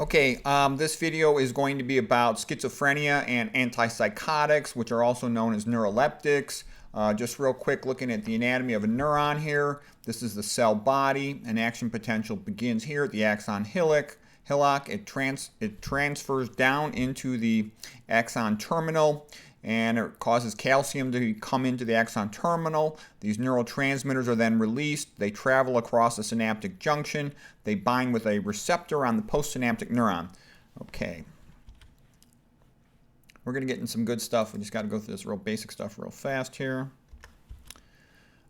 Okay, this video is going to be about schizophrenia and antipsychotics, which are also known as neuroleptics. Just real quick, looking at the anatomy of a neuron here. This is the cell body, and action potential begins here at the axon hillock. It transfers down into the axon terminal, and it causes calcium to come into the axon terminal. These neurotransmitters are then released. They travel across the synaptic junction. They bind with a receptor on the postsynaptic neuron. Okay. We're going to get in some good stuff. We just got to go through this real basic stuff real fast here.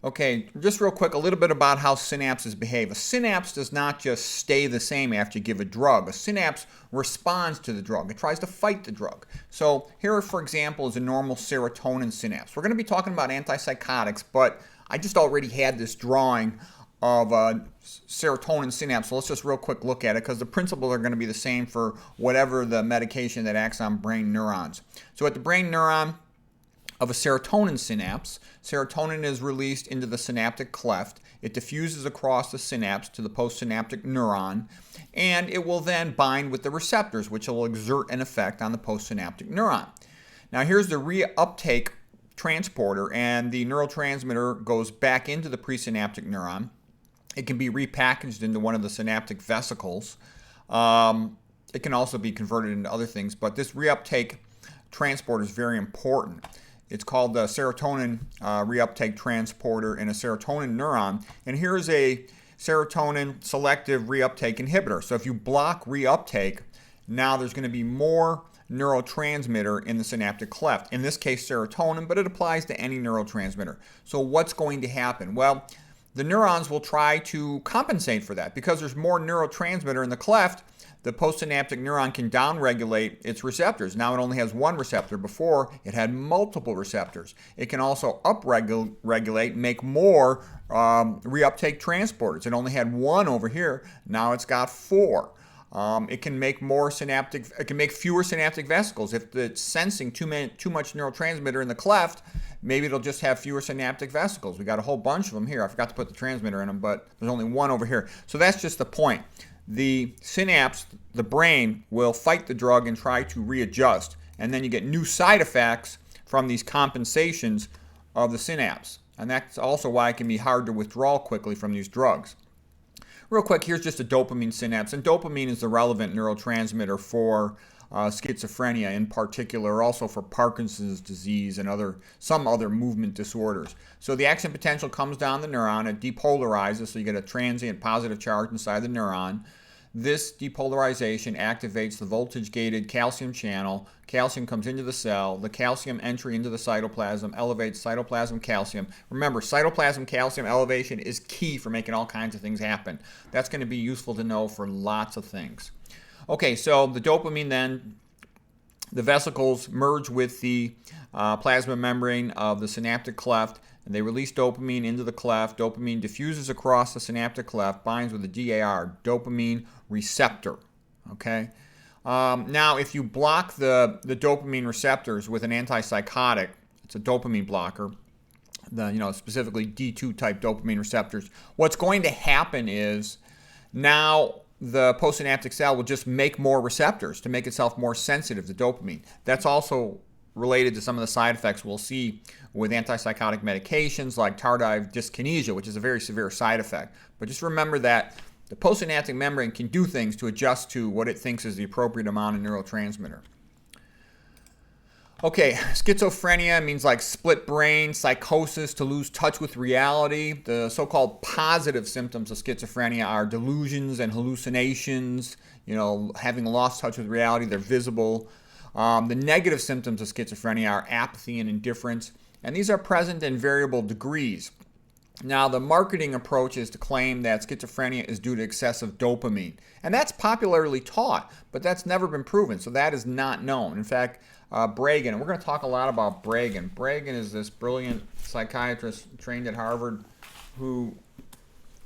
Okay, just real quick, a little bit about how synapses behave. A synapse does not just stay the same after you give a drug. A synapse responds to the drug. It tries to fight the drug. So here, for example, is a normal serotonin synapse. We're going to be talking about antipsychotics, but I just already had this drawing of serotonin synapse. So let's just real quick look at it because the principles are going to be the same for whatever the medication that acts on brain neurons. So at the brain neuron of a serotonin synapse, serotonin is released into the synaptic cleft. It diffuses across the synapse to the postsynaptic neuron, and it will then bind with the receptors, which will exert an effect on the postsynaptic neuron. Now here's the reuptake transporter, and the neurotransmitter goes back into the presynaptic neuron. It can be repackaged into one of the synaptic vesicles. It can also be converted into other things, but this reuptake transporter is very important. It's called the serotonin reuptake transporter in a serotonin neuron. And here's a serotonin selective reuptake inhibitor. So if you block reuptake, now there's going to be more neurotransmitter in the synaptic cleft. In this case, serotonin, but it applies to any neurotransmitter. So what's going to happen? Well, the neurons will try to compensate for that. Because there's more neurotransmitter in the cleft, the postsynaptic neuron can downregulate its receptors. Now it only has one receptor. Before, it had multiple receptors. It can also upregulate, make more reuptake transporters. It only had one over here. Now it's got four. It can make more synaptic. It can make fewer synaptic vesicles. If it's sensing too much neurotransmitter in the cleft, maybe it'll just have fewer synaptic vesicles. We got a whole bunch of them here. I forgot to put the transmitter in them, but there's only one over here. So that's just the point. The synapse, the brain, will fight the drug and try to readjust. And then you get new side effects from these compensations of the synapse. And that's also why it can be hard to withdraw quickly from these drugs. Real quick, here's just a dopamine synapse. And dopamine is the relevant neurotransmitter for schizophrenia in particular, also for Parkinson's disease and some other movement disorders. So the action potential comes down the neuron. It depolarizes, so you get a transient positive charge inside the neuron. This depolarization activates the voltage-gated calcium channel. Calcium comes into the cell. The calcium entry into the cytoplasm elevates cytoplasm calcium. Remember, cytoplasm calcium elevation is key for making all kinds of things happen. That's going to be useful to know for lots of things. Okay, so the dopamine then, the vesicles merge with the plasma membrane of the synaptic cleft, and they release dopamine into the cleft. Dopamine diffuses across the synaptic cleft, binds with the DAR, dopamine receptor. Okay. Now, if you block the dopamine receptors with an antipsychotic, it's a dopamine blocker, specifically D2 type dopamine receptors, what's going to happen is now the postsynaptic cell will just make more receptors to make itself more sensitive to dopamine. That's also related to some of the side effects we'll see with antipsychotic medications like tardive dyskinesia, which is a very severe side effect. But just remember that the postsynaptic membrane can do things to adjust to what it thinks is the appropriate amount of neurotransmitter. Okay, schizophrenia means like split brain, psychosis, to lose touch with reality. The so-called positive symptoms of schizophrenia are delusions and hallucinations, having lost touch with reality, they're visible. The negative symptoms of schizophrenia are apathy and indifference, and these are present in variable degrees. Now, the marketing approach is to claim that schizophrenia is due to excessive dopamine, and that's popularly taught, but that's never been proven, so that is not known. In fact, Bragan, and we're going to talk a lot about Bragan. Bragan is this brilliant psychiatrist trained at Harvard who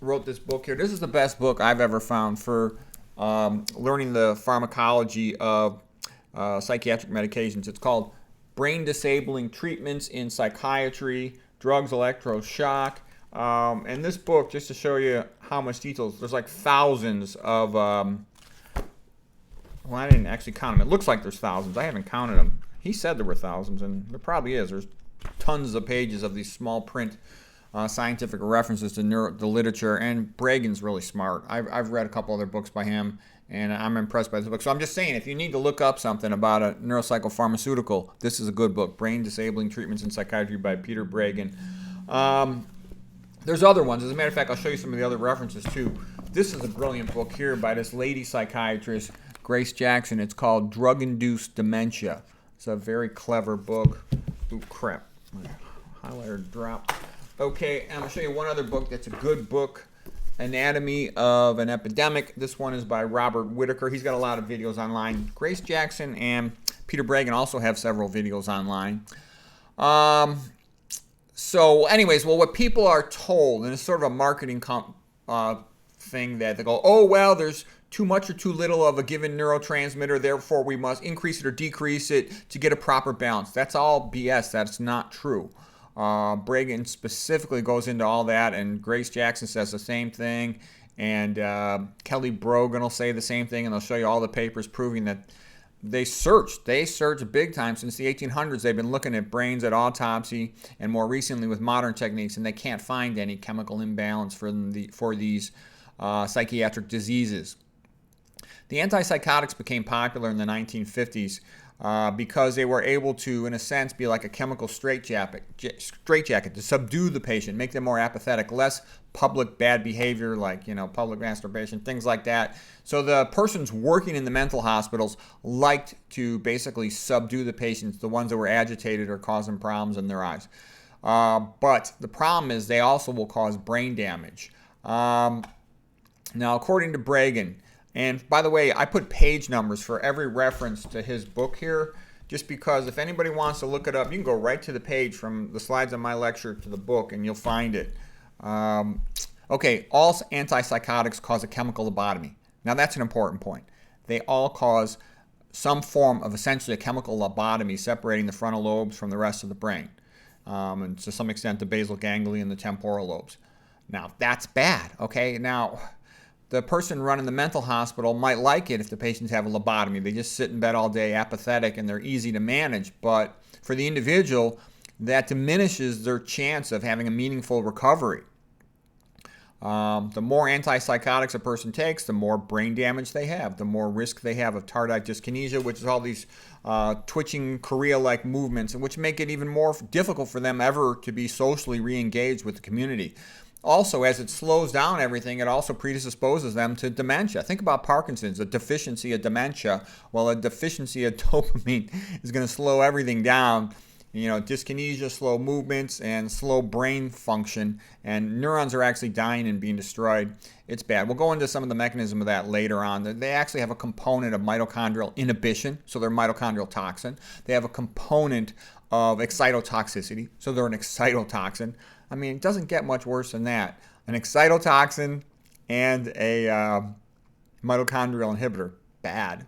wrote this book here. This is the best book I've ever found for learning the pharmacology of psychiatric medications. It's called Brain Disabling Treatments in Psychiatry, Drugs, Electroshock. And this book, just to show you how much details, there's like thousands of well, I didn't actually count them. It looks like there's thousands. I haven't counted them. He said there were thousands, and there probably is. There's tons of pages of these small print scientific references to the literature, and Bragan's really smart. I've read a couple other books by him, and I'm impressed by this book. So I'm just saying, if you need to look up something about a neuropsychopharmaceutical, this is a good book, Brain Disabling Treatments in Psychiatry by Peter Bragan. There's other ones. As a matter of fact, I'll show you some of the other references, too. This is a brilliant book here by this lady psychiatrist, Grace Jackson. It's called Drug-Induced Dementia. It's a very clever book. Ooh, crap. My highlighter dropped. Okay, and I'm going to show you one other book that's a good book, Anatomy of an Epidemic. This one is by Robert Whitaker. He's got a lot of videos online. Grace Jackson and Peter Bragan also have several videos online. So anyways, well, what people are told, and it's sort of a marketing thing that they go, oh, well, there's too much or too little of a given neurotransmitter, therefore we must increase it or decrease it to get a proper balance. That's all BS. That's not true. Bragan specifically goes into all that, and Grace Jackson says the same thing, and Kelly Brogan will say the same thing, and they'll show you all the papers proving that they searched big time. Since the 1800s. They've been looking at brains at autopsy, and more recently with modern techniques, and they can't find any chemical imbalance for these psychiatric diseases. The antipsychotics became popular in the 1950s because they were able to, in a sense, be like a chemical straitjacket to subdue the patient, make them more apathetic, less public bad behavior like, public masturbation, things like that. So the persons working in the mental hospitals liked to basically subdue the patients, the ones that were agitated or causing problems in their eyes. But the problem is they also will cause brain damage. Now, according to Bragan, and by the way, I put page numbers for every reference to his book here, just because if anybody wants to look it up, you can go right to the page from the slides of my lecture to the book, and you'll find it. Okay, all antipsychotics cause a chemical lobotomy. Now, that's an important point. They all cause some form of essentially a chemical lobotomy, separating the frontal lobes from the rest of the brain, and to some extent the basal ganglia and the temporal lobes. Now, that's bad, okay? Now, the person running the mental hospital might like it if the patients have a lobotomy. They just sit in bed all day, apathetic, and they're easy to manage. But for the individual, that diminishes their chance of having a meaningful recovery. The more antipsychotics a person takes, the more brain damage they have, the more risk they have of tardive dyskinesia, which is all these twitching chorea-like movements, which make it even more difficult for them ever to be socially re-engaged with the community. Also, as it slows down everything, it also predisposes them to dementia. Think about Parkinson's, a deficiency of dementia. Well, a deficiency of dopamine is going to slow everything down. Dyskinesia, slow movements, and slow brain function, and neurons are actually dying and being destroyed. It's bad. We'll go into some of the mechanism of that later on. They actually have a component of mitochondrial inhibition, so they're mitochondrial toxin. They have a component of excitotoxicity, so they're an excitotoxin. I mean, it doesn't get much worse than that. An excitotoxin and a mitochondrial inhibitor. Bad.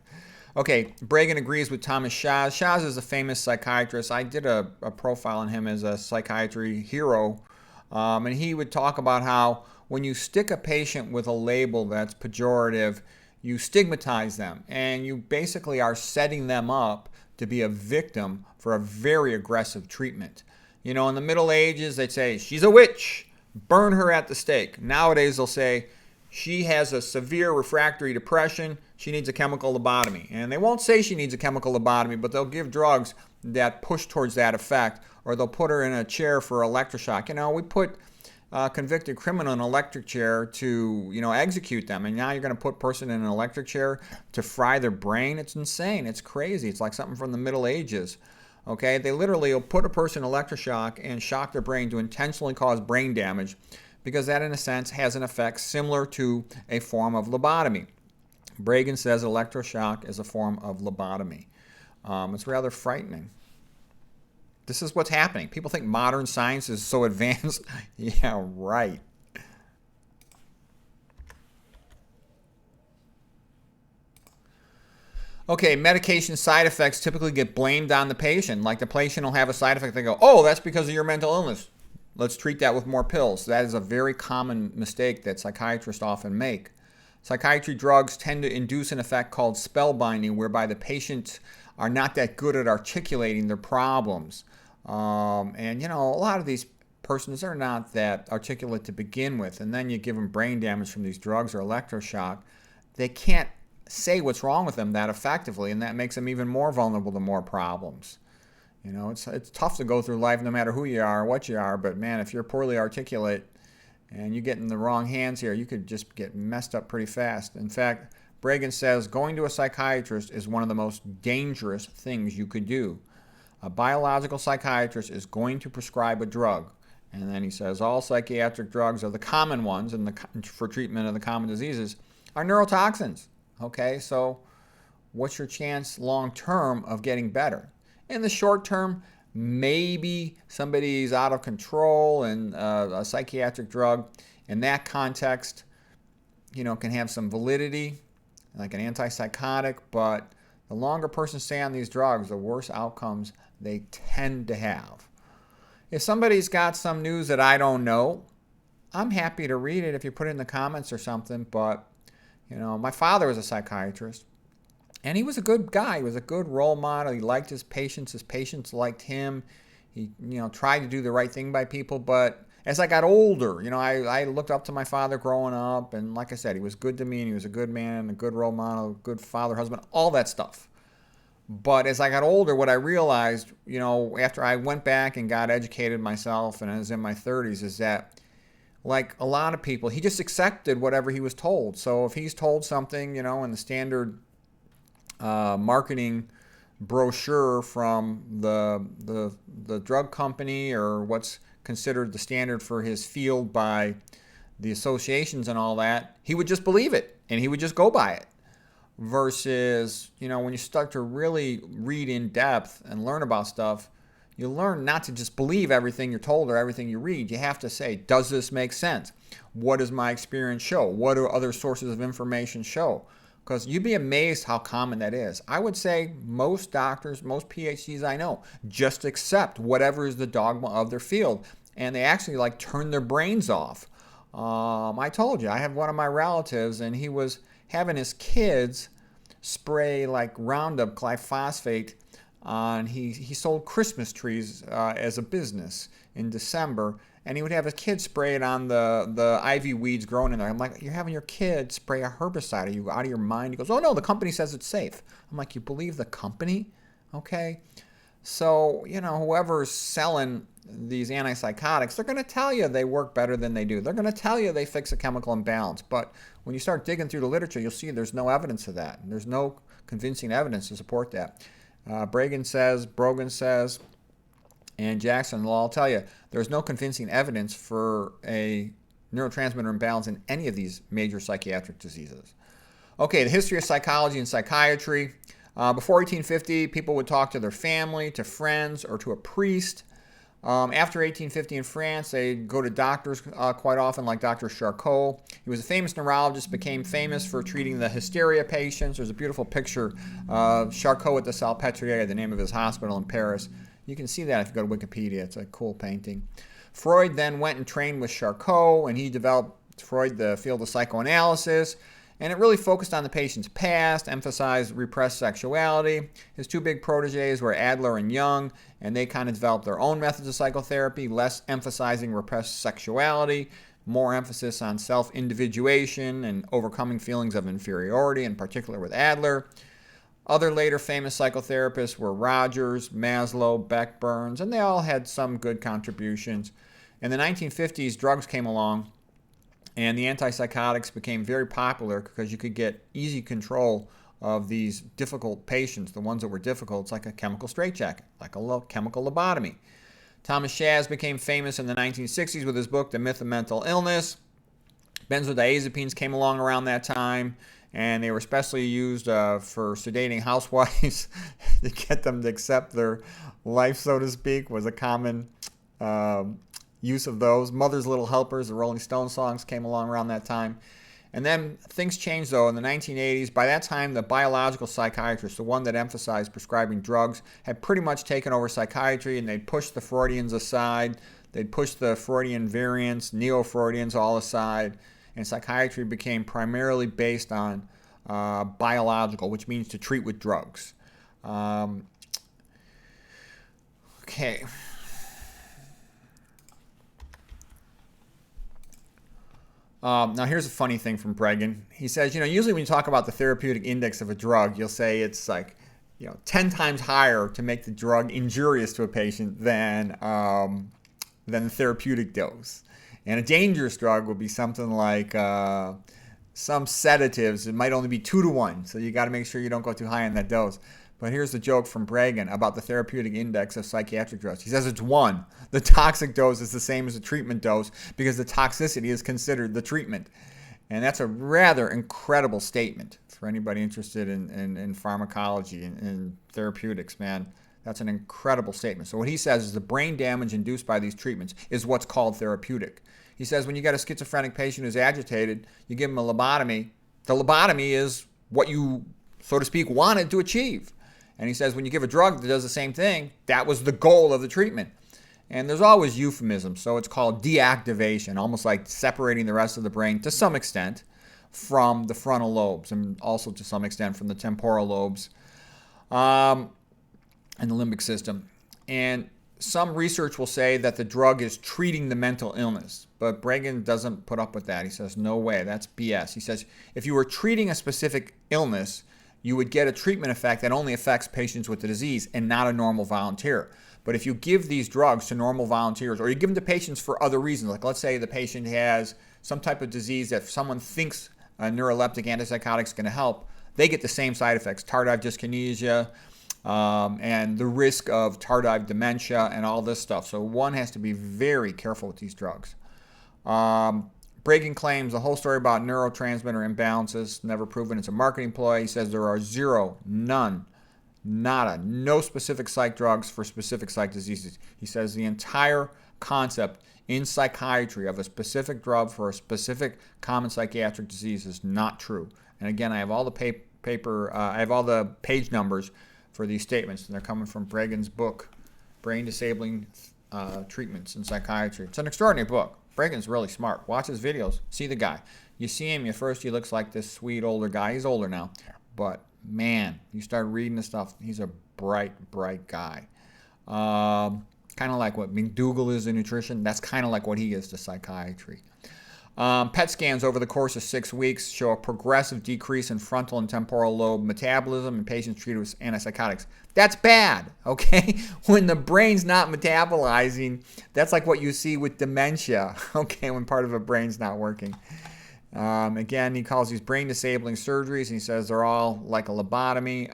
Okay, Bragan agrees with Thomas Szasz. Szasz is a famous psychiatrist. I did a profile on him as a psychiatry hero. And he would talk about how when you stick a patient with a label that's pejorative, you stigmatize them. And you basically are setting them up to be a victim for a very aggressive treatment. In the Middle Ages, they'd say, she's a witch, burn her at the stake. Nowadays, they'll say, she has a severe refractory depression, she needs a chemical lobotomy. And they won't say she needs a chemical lobotomy, but they'll give drugs that push towards that effect, or they'll put her in a chair for electroshock. We put a convicted criminal in an electric chair to, execute them. And now you're going to put a person in an electric chair to fry their brain? It's insane. It's crazy. It's like something from the Middle Ages. Okay, they literally will put a person in electroshock and shock their brain to intentionally cause brain damage, because that, in a sense, has an effect similar to a form of lobotomy. Bragan says electroshock is a form of lobotomy. It's rather frightening. This is what's happening. People think modern science is so advanced. Yeah, right. Okay, medication side effects typically get blamed on the patient. Like the patient will have a side effect. They go, oh, that's because of your mental illness. Let's treat that with more pills. That is a very common mistake that psychiatrists often make. Psychiatry drugs tend to induce an effect called spellbinding, whereby the patients are not that good at articulating their problems. And a lot of these persons are not that articulate to begin with, and then you give them brain damage from these drugs or electroshock. They can't say what's wrong with them that effectively, and that makes them even more vulnerable to more problems. It's tough to go through life no matter who you are or what you are, but man, if you're poorly articulate and you get in the wrong hands here, you could just get messed up pretty fast. In fact, Bregan says going to a psychiatrist is one of the most dangerous things you could do. A biological psychiatrist is going to prescribe a drug. And then he says all psychiatric drugs are the common ones for treatment of the common diseases are neurotoxins. Okay, so what's your chance long term of getting better? In the short term, maybe somebody's out of control and a psychiatric drug in that context, can have some validity, like an antipsychotic, but the longer persons stay on these drugs, the worse outcomes they tend to have. If somebody's got some news that I don't know, I'm happy to read it if you put it in the comments or something, but, my father was a psychiatrist, and he was a good guy. He was a good role model. He liked his patients liked him. He, tried to do the right thing by people, but as I got older, I looked up to my father growing up, and like I said, he was good to me, and he was a good man, a good role model, good father, husband, all that stuff. But as I got older, what I realized, after I went back and got educated myself and I was in my 30s, is that, like a lot of people, he just accepted whatever he was told. So if he's told something, in the standard marketing brochure from the drug company, or what's considered the standard for his field by the associations and all that, he would just believe it and he would just go by it. Versus, when you start to really read in depth and learn about stuff, you learn not to just believe everything you're told or everything you read. You have to say, does this make sense? What does my experience show? What do other sources of information show? Because you'd be amazed how common that is. I would say most doctors, most PhDs I know, just accept whatever is the dogma of their field. And they actually turn their brains off. I told you, I have one of my relatives, and he was having his kids spray Roundup glyphosate on, he sold Christmas trees as a business in December, and he would have his kids spray it on the ivy weeds growing in there. I'm like, you're having your kids spray a herbicide. Are you out of your mind? He goes, oh no, the company says it's safe. I'm like, you believe the company? Okay. So, whoever's selling these antipsychotics, they're going to tell you they work better than they do. They're going to tell you they fix a chemical imbalance. But when you start digging through the literature, you'll see there's no evidence of that. There's no convincing evidence to support that. Brogan says, and Jackson will all tell you, there's no convincing evidence for a neurotransmitter imbalance in any of these major psychiatric diseases. Okay, the history of psychology and psychiatry. Before 1850, people would talk to their family, to friends, or to a priest. After 1850 in France, they'd go to doctors quite often, like Dr. Charcot. He was a famous neurologist, became famous for treating the hysteria patients. There's a beautiful picture of Charcot at the Salpêtrière, the name of his hospital in Paris. You can see that if you go to Wikipedia. It's a cool painting. Freud then went and trained with Charcot, and he developed, Freud, the field of psychoanalysis. And it really focused on the patient's past, emphasized repressed sexuality. His two big proteges were Adler and Jung, and they kind of developed their own methods of psychotherapy, less emphasizing repressed sexuality, more emphasis on self-individuation and overcoming feelings of inferiority, in particular with Adler. Other later famous psychotherapists were Rogers, Maslow, Beck, Burns, and they all had some good contributions. In the 1950s, drugs came along, and the antipsychotics became very popular because you could get easy control of these difficult patients, the ones that were difficult. It's like a chemical straitjacket, like a chemical lobotomy. Thomas Szasz became famous in the 1960s with his book, The Myth of Mental Illness. Benzodiazepines came along around that time, and they were especially used for sedating housewives to get them to accept their life, so to speak, was a common use of those. Mother's Little Helpers, the Rolling Stones songs came along around that time. And then things changed, though, in the 1980s. By that time, the biological psychiatrist, the one that emphasized prescribing drugs, had pretty much taken over psychiatry, and they'd pushed the Freudians aside. They'd pushed the Freudian variants, neo-Freudians all aside. and psychiatry became primarily based on biological, which means to treat with drugs. Okay. Now here's a funny thing from Bregan. He says, usually when you talk about the therapeutic index of a drug, you'll say it's like, 10 times higher to make the drug injurious to a patient than the therapeutic dose. And a dangerous drug would be something like some sedatives. It might only be 2 to 1, so you got to make sure you don't go too high on that dose. But here's the joke from Bregan about the therapeutic index of psychiatric drugs. He says it's 1. The toxic dose is the same as the treatment dose because the toxicity is considered the treatment. And that's a rather incredible statement for anybody interested in pharmacology and therapeutics, man. That's an incredible statement. So what he says is the brain damage induced by these treatments is what's called therapeutic. He says when you got a schizophrenic patient who's agitated, you give him a lobotomy. The lobotomy is what you, so to speak, wanted to achieve. And he says when you give a drug that does the same thing, that was the goal of the treatment. And there's always euphemisms, so it's called deactivation, almost like separating the rest of the brain to some extent from the frontal lobes and also to some extent from the temporal lobes and the limbic system. And some research will say that the drug is treating the mental illness, but Bregan doesn't put up with that. He says, no way, that's BS. He says, if you were treating a specific illness, you would get a treatment effect that only affects patients with the disease and not a normal volunteer. But if you give these drugs to normal volunteers, or you give them to patients for other reasons, like let's say the patient has some type of disease that someone thinks a neuroleptic antipsychotic is going to help, they get the same side effects, tardive dyskinesia, and the risk of tardive dementia and all this stuff. So one has to be very careful with these drugs. Bregan claims the whole story about neurotransmitter imbalances, never proven. It's a marketing ploy. He says there are zero, none, nada, no specific psych drugs for specific psych diseases. He says the entire concept in psychiatry of a specific drug for a specific common psychiatric disease is not true. And again, I have all the I have all the page numbers for these statements, and they're coming from Bregan's book, Brain Disabling Treatments in Psychiatry. It's an extraordinary book. Bregan's really smart. Watch his videos. See the guy. You see him, at first he looks like this sweet older guy. He's older now. But, man, you start reading the stuff, he's a bright, bright guy. Kind of like what McDougall is in nutrition. That's kind of like what he is to psychiatry. PET scans over the course of 6 weeks show a progressive decrease in frontal and temporal lobe metabolism in patients treated with antipsychotics. That's bad, okay? When the brain's not metabolizing, that's like what you see with dementia, okay, when part of a brain's not working. Again, he calls these brain disabling surgeries, and he says they're all like a lobotomy.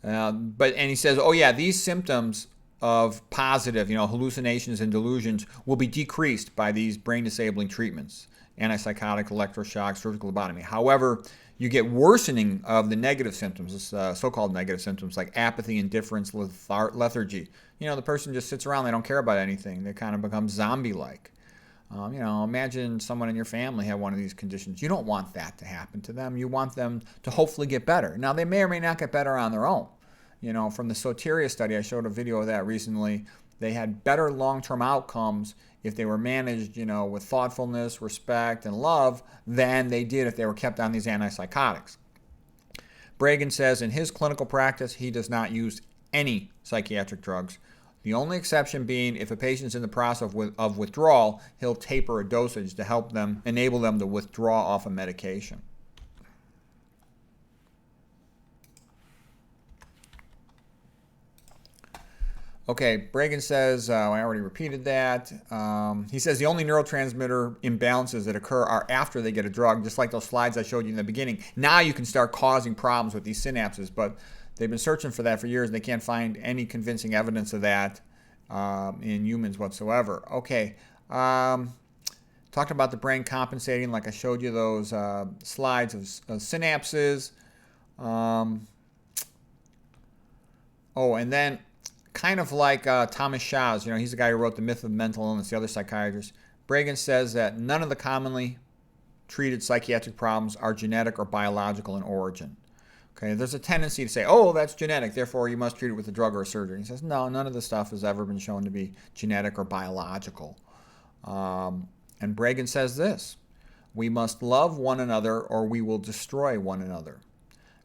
And he says, oh yeah, these symptoms of positive, hallucinations and delusions will be decreased by these brain disabling treatments, antipsychotic, electroshock, surgical lobotomy. However, you get worsening of the negative symptoms, so-called negative symptoms like apathy, indifference, lethargy. The person just sits around, they don't care about anything. They kind of become zombie-like. Imagine someone in your family had one of these conditions. You don't want that to happen to them. You want them to hopefully get better. Now, they may or may not get better on their own. From the Soteria study, I showed a video of that recently. They had better long-term outcomes if they were managed, with thoughtfulness, respect, and love than they did if they were kept on these antipsychotics. Bregan says in his clinical practice, he does not use any psychiatric drugs. The only exception being if a patient's in the process of withdrawal, he'll taper a dosage to help them, enable them to withdraw off a medication. Okay, Bregan says, I already repeated that. He says the only neurotransmitter imbalances that occur are after they get a drug, just like those slides I showed you in the beginning. Now you can start causing problems with these synapses, but they've been searching for that for years, and they can't find any convincing evidence of that in humans whatsoever. Okay, talked about the brain compensating, like I showed you those slides of synapses. And then kind of like Thomas Schaas, he's the guy who wrote The Myth of Mental Illness, the other psychiatrist. Bregan says that none of the commonly treated psychiatric problems are genetic or biological in origin. Okay, there's a tendency to say, oh, that's genetic, therefore you must treat it with a drug or a surgery. He says, no, none of this stuff has ever been shown to be genetic or biological. And Bregan says this: we must love one another or we will destroy one another.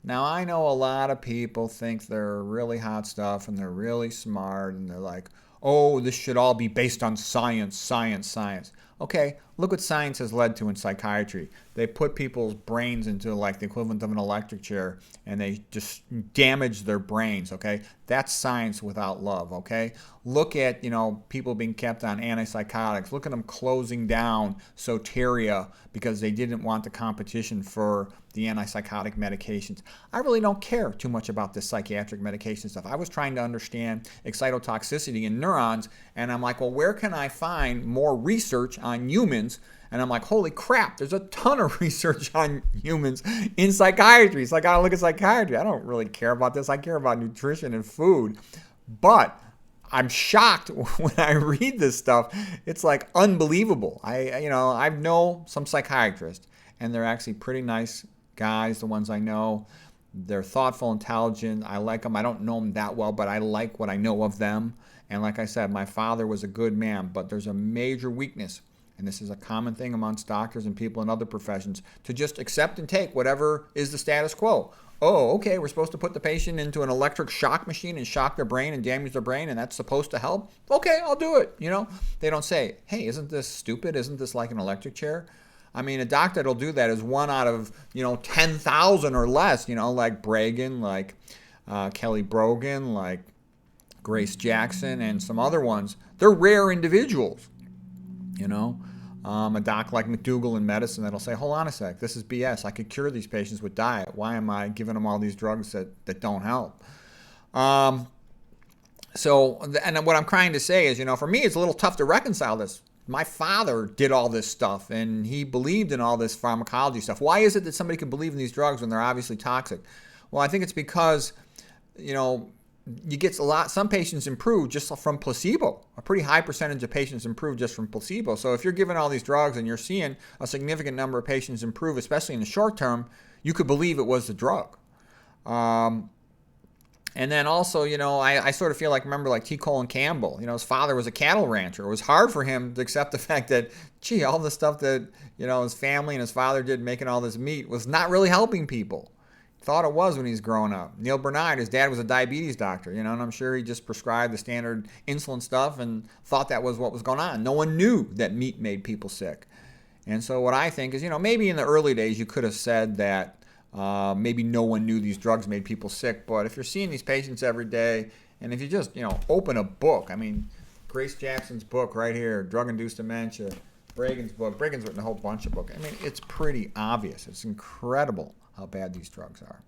Now, I know a lot of people think they're really hot stuff and they're really smart and they're like, oh, this should all be based on science, science, science. Okay, look what science has led to in psychiatry. They put people's brains into like the equivalent of an electric chair and they just damage their brains, okay? That's science without love, okay? Look at, people being kept on antipsychotics. Look at them closing down Soteria because they didn't want the competition for the antipsychotic medications. I really don't care too much about this psychiatric medication stuff. I was trying to understand excitotoxicity in neurons, and I'm like, well, where can I find more research on humans? And I'm like, holy crap, there's a ton of research on humans in psychiatry. So I got to look at psychiatry. I don't really care about this. I care about nutrition and food. But I'm shocked when I read this stuff. It's like unbelievable. I know some psychiatrists, and they're actually pretty nice guys, the ones I know. They're thoughtful, intelligent. I like them. I don't know them that well, but I like what I know of them. And like I said, my father was a good man, but there's a major weakness. And this is a common thing amongst doctors and people in other professions, to just accept and take whatever is the status quo. Oh, okay, we're supposed to put the patient into an electric shock machine and shock their brain and damage their brain, and that's supposed to help? Okay, I'll do it. They don't say, hey, isn't this stupid? Isn't this like an electric chair? I mean, a doctor that'll do that is one out of, 10,000 or less, like Bregan, like Kelly Brogan, like Grace Jackson, and some other ones. They're rare individuals, A doc like McDougall in medicine that'll say, hold on a sec, this is BS. I could cure these patients with diet. Why am I giving them all these drugs that don't help? And what I'm trying to say is, for me, it's a little tough to reconcile this. My father did all this stuff, and he believed in all this pharmacology stuff. Why is it that somebody can believe in these drugs when they're obviously toxic? Well, I think it's because, you get some patients improve just from placebo. A pretty high percentage of patients improve just from placebo. So if you're giving all these drugs and you're seeing a significant number of patients improve, especially in the short term, you could believe it was the drug. And then also, I sort of feel remember T. Colin Campbell, his father was a cattle rancher. It was hard for him to accept the fact that, all the stuff that, his family and his father did making all this meat was not really helping people. Thought it was when he's growing up. Neil Bernard, his dad was a diabetes doctor, and I'm sure he just prescribed the standard insulin stuff and thought that was what was going on. No one knew that meat made people sick. And so what I think is, maybe in the early days you could have said that maybe no one knew these drugs made people sick, but if you're seeing these patients every day, and if you just, open a book, Grace Jackson's book right here, Drug-Induced Dementia, Bregan's book, Bregan's written a whole bunch of books. It's pretty obvious. It's incredible how bad these drugs are.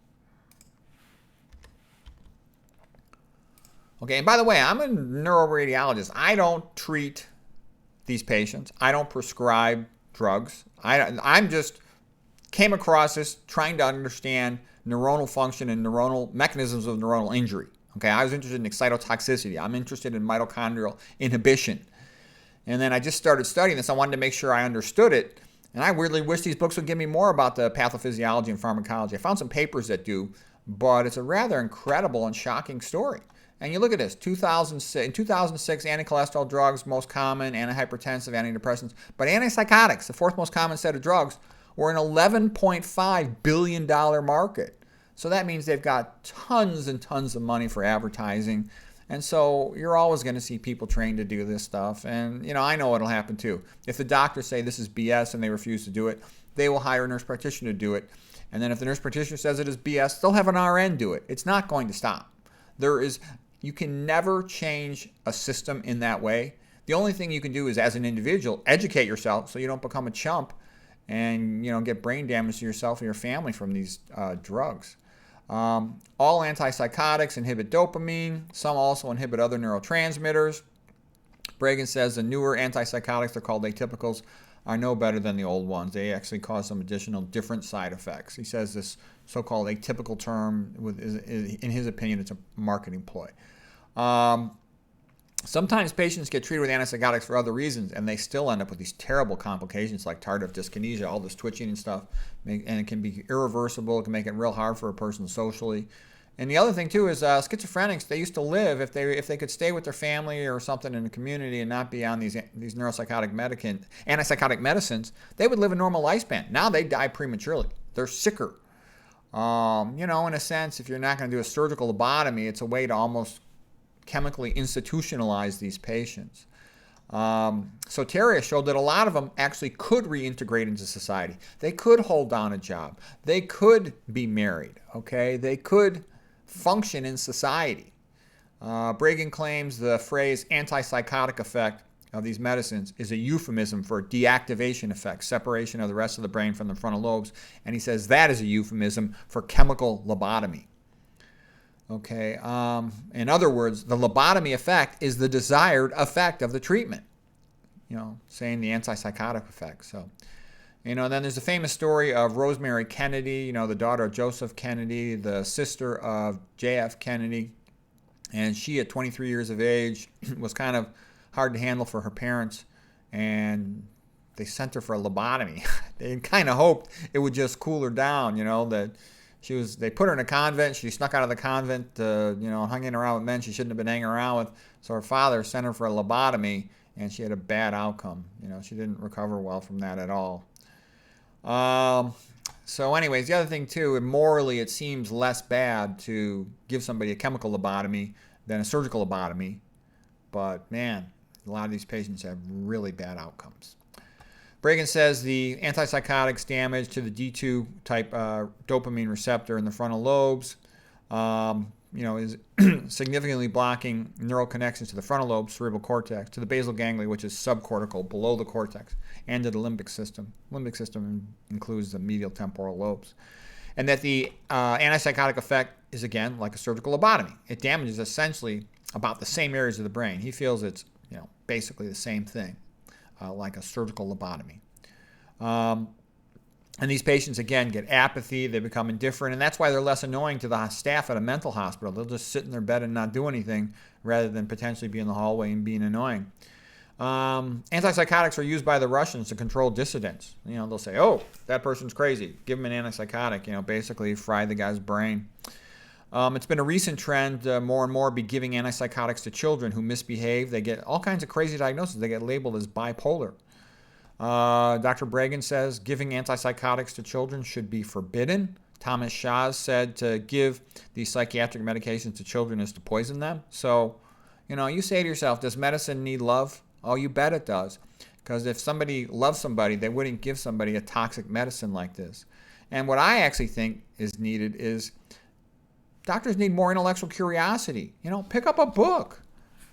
Okay, and by the way, I'm a neuroradiologist. I don't treat these patients. I don't prescribe drugs. I'm just came across this trying to understand neuronal function and neuronal mechanisms of neuronal injury. Okay, I was interested in excitotoxicity. I'm interested in mitochondrial inhibition. And then I just started studying this. I wanted to make sure I understood it. And I really wish these books would give me more about the pathophysiology and pharmacology. I found some papers that do, but it's a rather incredible and shocking story. And you look at this, 2006, in 2006, anti-cholesterol drugs, most common, antihypertensive, antidepressants. But antipsychotics, the fourth most common set of drugs, were an $11.5 billion market. So that means they've got tons and tons of money for advertising. And so you're always going to see people trained to do this stuff. And, I know what'll happen too. If the doctors say this is BS and they refuse to do it, they will hire a nurse practitioner to do it. And then if the nurse practitioner says it is BS, they'll have an RN do it. It's not going to stop. You can never change a system in that way. The only thing you can do is, as an individual, educate yourself so you don't become a chump and, get brain damage to yourself and your family from these drugs. All antipsychotics inhibit dopamine. Some also inhibit other neurotransmitters. Bregan says the newer antipsychotics, they're called atypicals, are no better than the old ones. They actually cause some additional different side effects. He says this so-called atypical term, in his opinion, it's a marketing ploy. Sometimes patients get treated with antipsychotics for other reasons, and they still end up with these terrible complications like tardive dyskinesia, all this twitching and stuff, and it can be irreversible. It can make it real hard for a person socially. And the other thing too is schizophrenics, they used to live, if they could stay with their family or something in the community and not be on these neuropsychotic antipsychotic medicines, they would live a normal lifespan. Now they die prematurely. They're sicker. You know, in a sense, if you're not going to do a surgical lobotomy, it's a way to almost chemically institutionalize these patients. Soteria showed that a lot of them actually could reintegrate into society. They could hold down a job. They could be married, okay? They could function in society. Bregan claims the phrase antipsychotic effect of these medicines is a euphemism for deactivation effect, separation of the rest of the brain from the frontal lobes, and he says that is a euphemism for chemical lobotomy. Okay, in other words, the lobotomy effect is the desired effect of the treatment, you know, saying the antipsychotic effect. So, you know, then there's a famous story of Rosemary Kennedy, you know, the daughter of Joseph Kennedy, the sister of JF Kennedy, and she at 23 years of age was kind of hard to handle for her parents, and they sent her for a lobotomy. They kind of hoped it would just cool her down, you know, that they put her in a convent. She snuck out of the convent, you know, hanging around with men she shouldn't have been hanging around with. So her father sent her for a lobotomy, and she had a bad outcome. You know, she didn't recover well from that at all. So anyways, the other thing too, morally it seems less bad to give somebody a chemical lobotomy than a surgical lobotomy. But man, a lot of these patients have really bad outcomes. Bregan says the antipsychotics damage to the D2 type dopamine receptor in the frontal lobes, you know, is significantly blocking neural connections to the frontal lobe, cerebral cortex, to the basal ganglia, which is subcortical, below the cortex, and to the limbic system. Limbic system includes the medial temporal lobes. And that the antipsychotic effect is, again, like a surgical lobotomy. It damages essentially about the same areas of the brain. He feels it's, you know, basically the same thing, like a surgical lobotomy. And these patients, again, get apathy. They become indifferent, and that's why they're less annoying to the staff at a mental hospital. They'll just sit in their bed and not do anything rather than potentially be in the hallway and being annoying. Antipsychotics are used by the Russians to control dissidents. You know, they'll say, oh, that person's crazy. Give him an antipsychotic. You know, basically fry the guy's brain. It's been a recent trend, more and more, be giving antipsychotics to children who misbehave. They get all kinds of crazy diagnoses. They get labeled as bipolar. Dr. Bregan says giving antipsychotics to children should be forbidden. Thomas Shaz said to give these psychiatric medications to children is to poison them. So, you know, you say to yourself, does medicine need love? Oh, you bet it does. Because if somebody loves somebody, they wouldn't give somebody a toxic medicine like this. And what I actually think is needed is doctors need more intellectual curiosity. You know, pick up a book.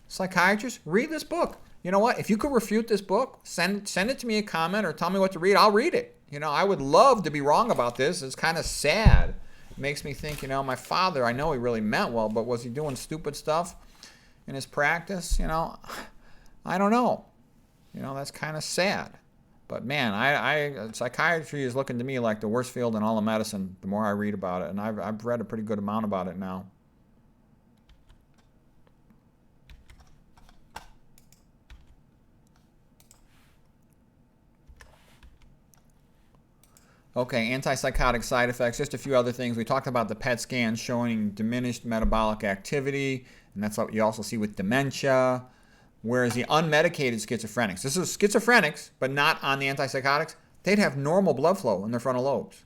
Psychiatrists, read this book. You know what? If you could refute this book, send it to me a comment or tell me what to read. I'll read it. You know, I would love to be wrong about this. It's kind of sad. It makes me think, you know, my father, I know he really meant well, but was he doing stupid stuff in his practice? You know, I don't know. You know, that's kind of sad. But man, psychiatry is looking to me like the worst field in all of medicine the more I read about it. And I've read a pretty good amount about it now. Okay, antipsychotic side effects, just a few other things. We talked about the PET scan showing diminished metabolic activity, and that's what you also see with dementia. Whereas the unmedicated schizophrenics, this is schizophrenics, but not on the antipsychotics, they'd have normal blood flow in their frontal lobes.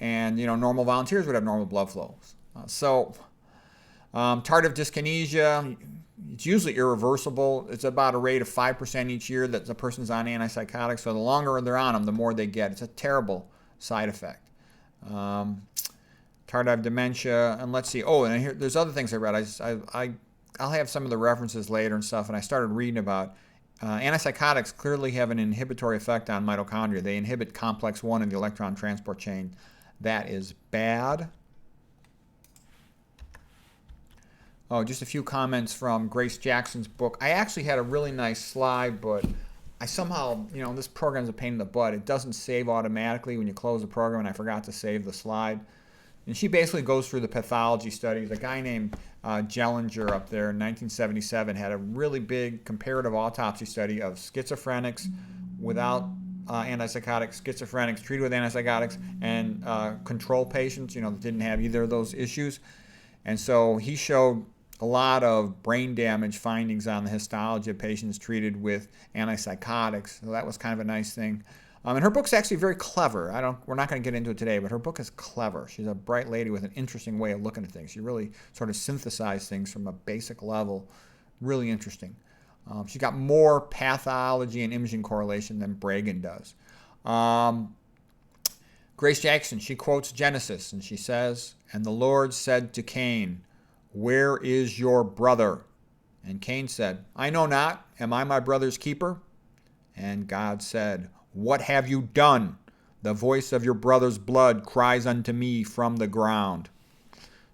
And, you know, normal volunteers would have normal blood flows. Tardive dyskinesia, it's usually irreversible. It's about a rate of 5% each year that the person's on antipsychotics. So the longer they're on them, the more they get. It's a terrible side effect. Tardive dementia, and let's see. Oh, and there's other things I read. I'll have some of the references later and stuff, and I started reading about antipsychotics clearly have an inhibitory effect on mitochondria. They inhibit complex 1 in the electron transport chain. That is bad. Oh, just a few comments from Grace Jackson's book. I actually had a really nice slide, but I somehow, you know, this program's a pain in the butt. It doesn't save automatically when you close the program, and I forgot to save the slide. And she basically goes through the pathology studies. A guy named Jellinger up there in 1977 had a really big comparative autopsy study of schizophrenics without antipsychotics, schizophrenics treated with antipsychotics, and control patients, that didn't have either of those issues. And so he showed a lot of brain damage findings on the histology of patients treated with antipsychotics. So that was kind of a nice thing. And her book's actually very clever. We're not going to get into it today, but her book is clever. She's a bright lady with an interesting way of looking at things. She really sort of synthesized things from a basic level. Really interesting. She's got more pathology and imaging correlation than Bregan does. Grace Jackson, she quotes Genesis, and she says, "And the Lord said to Cain, 'Where is your brother?' And Cain said, 'I know not. Am I my brother's keeper?' And God said, 'What have you done? The voice of your brother's blood cries unto me from the ground.'"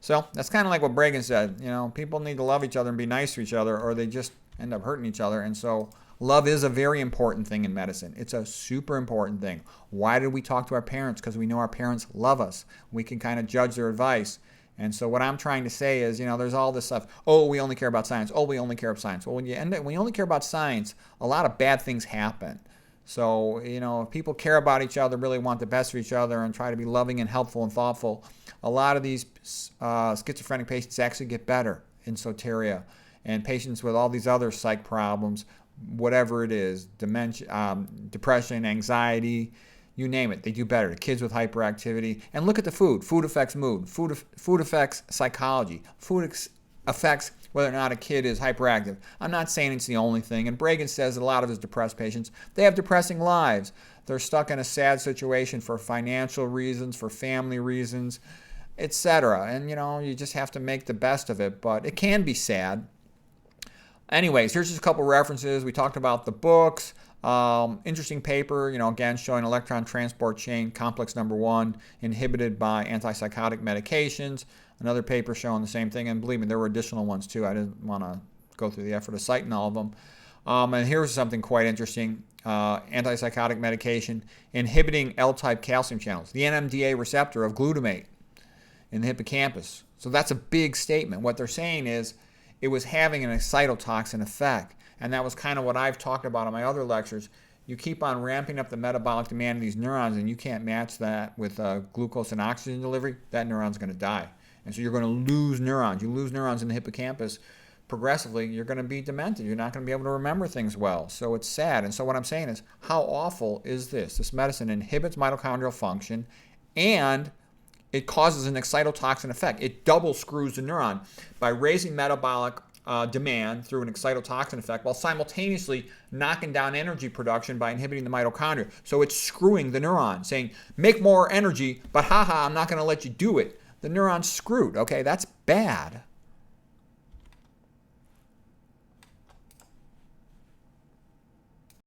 So that's kind of like what Bregan said. People need to love each other and be nice to each other, or they just end up hurting each other. And so love is a very important thing in medicine. It's a super important thing. Why did we talk to our parents? Because we know our parents love us. We can kind of judge their advice. And so what I'm trying to say is, there's all this stuff. Oh, we only care about science. Oh, we only care about science. Well, when you only care about science, a lot of bad things happen. So, if people care about each other, really want the best for each other, and try to be loving and helpful and thoughtful, a lot of these schizophrenic patients actually get better in Soteria. And patients with all these other psych problems, whatever it is, dementia, depression, anxiety, you name it, they do better. The kids with hyperactivity. And look at the food. Food affects mood. Food affects psychology. Food affects whether or not a kid is hyperactive. I'm not saying it's the only thing. And Bregan says that a lot of his depressed patients, they have depressing lives. They're stuck in a sad situation for financial reasons, for family reasons, etc. And, you just have to make the best of it. But it can be sad. Anyways, here's just a couple references. We talked about the books. Interesting paper, again, showing electron transport chain complex number 1 inhibited by antipsychotic medications. Another paper showing the same thing. And believe me, there were additional ones too. I didn't want to go through the effort of citing all of them. And here's something quite interesting. Antipsychotic medication inhibiting L-type calcium channels, the NMDA receptor of glutamate in the hippocampus. So that's a big statement. What they're saying is it was having an excitotoxin effect. And that was kind of what I've talked about in my other lectures. You keep on ramping up the metabolic demand of these neurons, and you can't match that with glucose and oxygen delivery, that neuron's going to die. And so you're going to lose neurons. You lose neurons in the hippocampus progressively, you're going to be demented. You're not going to be able to remember things well. So it's sad. And so what I'm saying is, how awful is this? This medicine inhibits mitochondrial function, and it causes an excitotoxin effect. It double screws the neuron by raising metabolic demand through an excitotoxin effect while simultaneously knocking down energy production by inhibiting the mitochondria. So it's screwing the neuron, saying, make more energy, but haha, I'm not going to let you do it. The neuron's screwed. Okay, that's bad.